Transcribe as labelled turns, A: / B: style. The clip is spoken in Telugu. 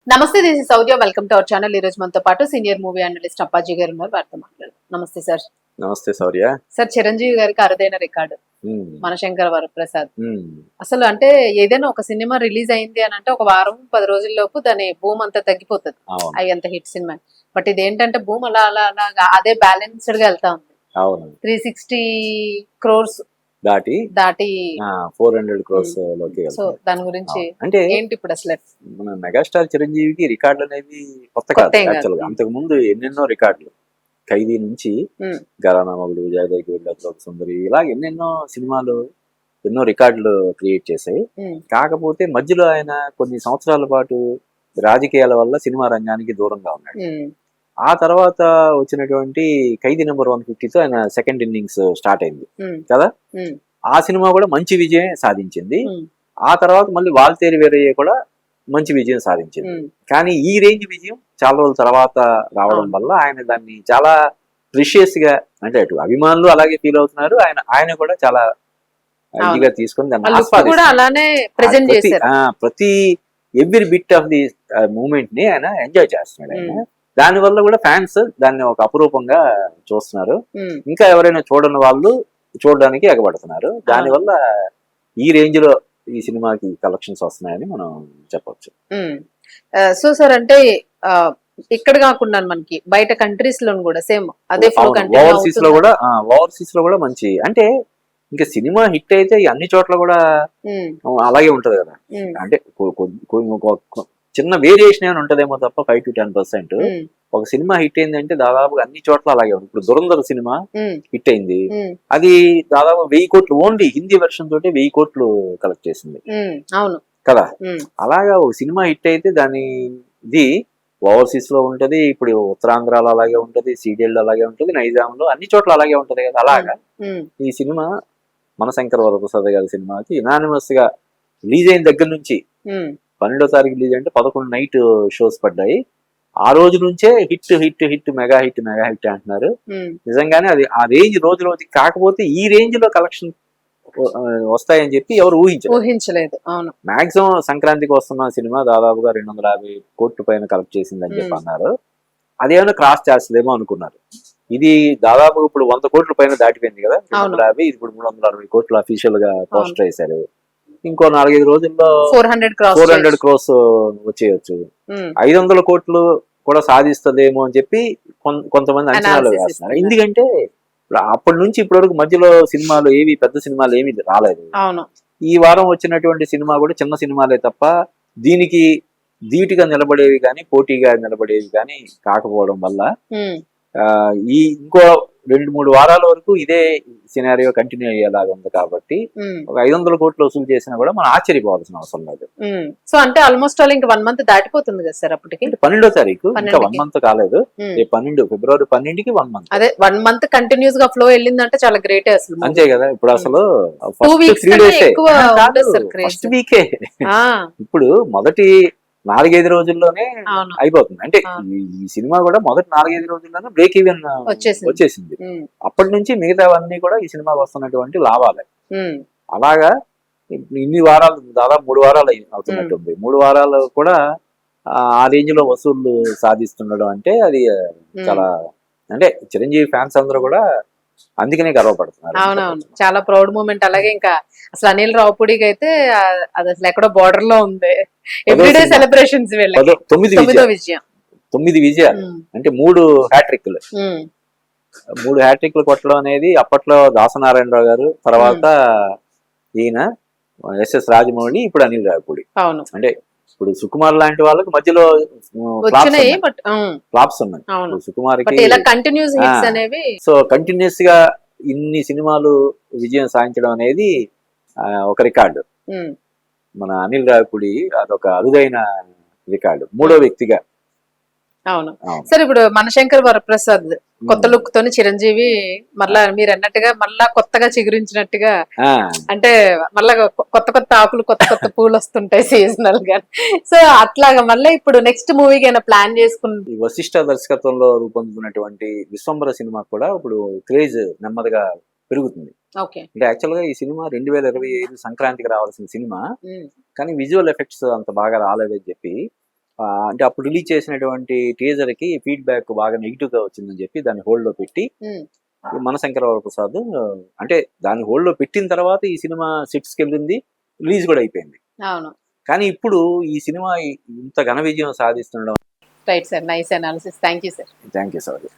A: నమస్తే, this is Soujanya. Welcome to our channel. ఈ రోజు మనతో పాటు సీనియర్ మూవీ అనలిస్ట్ అప్పాజీ గారు ఉన్నారు. వారితో మాట్లాడదాం. నమస్తే సార్.
B: నమస్తే సౌర్య.
A: సార్, చిరంజీవి గారికి అరుదైన రికార్డు మనశంకర వరప్రసాద్. అసలు అంటే ఏదైనా ఒక సినిమా రిలీజ్ అయింది అని అంటే ఒక వారం 10 రోజుల్లోపు దాని భూమి అంతా తగ్గిపోతుంది. అవి ఎంత హిట్ సినిమా. బట్ ఇదేంటంటే భూమి అలా అలా అలా అదే బ్యాలెన్స్డ్ గా వెళ్తా ఉంది. 360 crores దాటి
B: 400 crores లోకి.
A: సో దాని గురించి
B: అంటే
A: ఏంటి ఇప్పుడు అసలు
B: మన మెగాస్టార్ చిరంజీవికి రికార్డులు అనేవి కొత్త కాదు. యాక్చువల్ గా అంతకు ముందు ఎన్నెన్నో రికార్డులు, ఖైదీ నుంచి గరానా మొగుడు, జయదేవి వెళ్ళి సుందరి, ఇలా ఎన్నెన్నో సినిమాలు ఎన్నో రికార్డులు క్రియేట్ చేశాయి. కాకపోతే మధ్యలో ఆయన కొన్ని సంవత్సరాల పాటు రాజకీయాల వల్ల సినిమా రంగానికి దూరంగా ఉన్నాడు. ఆ తర్వాత వచ్చినటువంటి ఖైదీ నెంబర్ 150తో ఆయన సెకండ్ ఇన్నింగ్స్ స్టార్ట్ అయింది కదా. ఆ సినిమా కూడా మంచి విజయం సాధించింది. ఆ తర్వాత మళ్ళీ వాల్తేరి వీరయ్య కూడా మంచి విజయం సాధించింది. కానీ ఈ రేంజ్ విజయం చాలా రోజుల తర్వాత రావడం వల్ల ఆయన దాన్ని చాలా ప్రిషియస్ గా, అంటే అటు అభిమానులు అలాగే ఫీల్ అవుతున్నారు, ఆయన కూడా చాలా ఇదిగా తీసుకుని దాన్ని ఆస్వాదిస్తున్నారు. ప్రతి every bit of the moment ని ఆయన ఎంజాయ్ చేస్తున్నాడు. ఆయన దాని వల్ల కూడా ఫ్యాన్స్ దాన్ని ఒక అపురూపంగా చూస్తున్నారు. ఇంకా ఎవరైనా చూడని వాళ్ళు చూడడానికి ఎగబడుతున్నారు. దానివల్ల ఈ రేంజ్ లో ఈ సినిమాకి కలెక్షన్స్ వస్తున్నాయని మనం చెప్పొచ్చు.
A: సో సార్, అంటే ఇక్కడ కాకుండా మనకి బయట కంట్రీస్ లో కూడా సేమ్ అదే
B: ఓవర్సీస్ లో కూడా మంచి, అంటే ఇంకా సినిమా హిట్ అయితే అన్ని చోట్ల కూడా అలాగే ఉంటది కదా. అంటే చిన్న వేరియేషన్ ఏమైనా ఉంటదేమో తప్ప 5 to 10%. ఒక సినిమా హిట్ అయిందంటే దాదాపుగా అన్ని చోట్ల అలాగే ఉంది. ఇప్పుడు దురంధర్ సినిమా హిట్ అయింది, అది దాదాపు 1000 కోట్లు, ఓన్లీ హిందీ వెర్షన్ తోటి 1000 కోట్లు కలెక్ట్ చేసింది కదా. అలాగా ఒక సినిమా హిట్ అయితే దాని ఇది ఓవర్సీస్ లో ఉంటది, ఇప్పుడు ఉత్తరాంధ్రాలో అలాగే ఉంటది, సీడెల్ అలాగే ఉంటది, నైజాంలో అన్ని చోట్ల అలాగే ఉంటది కదా. అలాగా ఈ సినిమా మనశంకర వరప్రసాద్ గారి సినిమాకి యునానిమస్ గా రిలీజ్ అయిన దగ్గర నుంచి 12వ తారీఖు రిలీజ్ అంటే 11 నైట్ షోస్ పడ్డాయి. ఆ రోజు నుంచే hit hit hit mega hit అంటున్నారు. నిజంగానే అది ఆ రేంజ్ రోజు రోజుకి, కాకపోతే ఈ రేంజ్ లో కలెక్షన్ వస్తాయని చెప్పి ఎవరు ఊహించలేదు. మాక్సిమం సంక్రాంతికి వస్తున్న సినిమా దాదాపుగా 250 కోట్ల పైన కలెక్ట్ చేసిందని చెప్పి అన్నారు. అదేమైనా క్రాస్ చేస్తుందేమో అనుకున్నారు. ఇది దాదాపు ఇప్పుడు 100 కోట్ల పైన దాటిపోయింది కదా. 250, ఇప్పుడు 360 కోట్లు అఫీషియల్ గా పోస్టర్ వేశారు. ఇంకో 4-5 రోజుల్లో 400 crores వచ్చేయచ్చు. 500 కోట్లు కూడా సాధిస్తుందేమో అని చెప్పి కొంతమంది అంచనాలు వేస్తున్నారు. ఎందుకంటే అప్పటి నుంచి ఇప్పటి వరకు మధ్యలో సినిమాలు ఏవి, పెద్ద సినిమాలు ఏమి రాలేదు. ఈ వారం వచ్చినటువంటి సినిమా కూడా చిన్న సినిమాలే తప్ప దీనికి ధీటుగా నిలబడేవి కానీ, పోటీగా నిలబడేవి కానీ కాకపోవడం వల్ల ఈ ఇంకో 2-3 వారాల వరకు ఇదే సినారియో కంటిన్యూ అయ్యేలాగా ఉంది. కాబట్టి ఒక 500 కోట్లు వసూలు చేసినా కూడా మనం ఆశ్చర్యపోవాల్సిన అవసరం లేదు.
A: సో అంటే ఆల్మోస్ట్ ఆల్ ఇంకా 1 month దాటిపోతుంది కదా సార్ అప్పటికి.
B: 12వ తారీఖు, ఇంకా 1 month కాలేదు. ఫిబ్రవరి 12కి 1 month.
A: అదే 1 month కంటిన్యూస్ గా ఫ్లో వెళ్ళిందంటే చాలా గ్రేట్ అసలు.
B: అంతే కదా. ఇప్పుడు అసలు ఫస్ట్ 3 డేస్ ఫస్ట్ వీకే, ఇప్పుడు మొదటి 4-5 రోజుల్లోనే అయిపోతుంది. అంటే ఈ సినిమా కూడా మొదటి 4-5 రోజుల్లోనే బ్రేక్ ఈవెన్ వచ్చేసింది. అప్పటి నుంచి మిగతావన్నీ కూడా ఈ సినిమాకి వస్తున్నటువంటి లాభాలే. అలాగా ఇన్ని వారాలు, దాదాపు 3 వారాలు అవుతున్నట్టుంది. 3 వారాలు కూడా ఆ రేంజ్ లో వసూళ్లు సాధిస్తుండడం అంటే అది చాలా, అంటే చిరంజీవి ఫ్యాన్స్ అందరూ కూడా అందుకనే గర్వపడుతున్నారు.
A: అవునవును, చాలా ప్రౌడ్ మూమెంట్. అలాగే ఇంకా అసలు అనిల్ రావుపూడికి అయితే అది అసలు ఎక్కడో బోర్డర్ లో ఉంది. Everyday celebrations.
B: 9 విజయాలు అంటే 3 హ్యాట్రిక్లు. 3 హ్యాట్రిక్లు కొట్టడం అనేది అప్పట్లో దాసనారాయణరావు గారు, తర్వాత ఈయన ఎస్ఎస్ రాజమౌళి, ఇప్పుడు అనిల్ రావుపూడి. అంటే ఇప్పుడు సుకుమార్ లాంటి వాళ్ళకి మధ్యలో ఫ్లాప్స్ ఉన్నాయి. సుకుమార్కి సో కంటిన్యూస్ గా ఇన్ని సినిమాలు విజయం సాధించడం అనేది ఒక రికార్డు. మన అనిల్ రావుపూడి అదొక అరుదైన రికార్డు, 3వ వ్యక్తిగా.
A: అవును సార్. ఇప్పుడు మనశంకర్ వరప్రసాద్ కొత్త లుక్ తోని చిరంజీవి మళ్ళా మీరు అన్నట్టుగా మళ్ళా కొత్తగా చిగురించినట్టుగా, అంటే మళ్ళా కొత్త కొత్త ఆకులు, కొత్త కొత్త పూలు వస్తుంటాయి సీజనల్ గా. సో అట్లాగా మళ్ళీ ఇప్పుడు నెక్స్ట్ మూవీకి అయినా ప్లాన్ చేసుకుని
B: వశిష్ఠ దర్శకత్వంలో రూపొందుతున్నటువంటి విశ్వంబర సినిమా కూడా ఇప్పుడు క్రేజ్ నెమ్మదిగా పెరుగుతుంది. అంటే యాక్చువల్ గా ఈ సినిమా 2025 సంక్రాంతికి రావాల్సిన సినిమా, కానీ విజువల్ ఎఫెక్ట్స్ అంత బాగా రాలేదని చెప్పి అంటే అప్పుడు రిలీజ్ చేసినటువంటి టీజర్ కి ఫీడ్బ్యాక్ బాగా నెగిటివ్ గా వచ్చిందని చెప్పి దాన్ని హోల్డ్ లో పెట్టి మనశంకర వరప్రసాద్ అంటే దాన్ని హోల్డ్ లో పెట్టిన తర్వాత ఈ సినిమా సెట్స్ కి వెళ్ళింది, రిలీజ్ కూడా అయిపోయింది.
A: అవును.
B: కానీ ఇప్పుడు ఈ సినిమా ఇంత ఘన విజయం సాధిస్తుండడం.
A: Right sir, nice analysis. Thank you sir.
B: Thank you sir.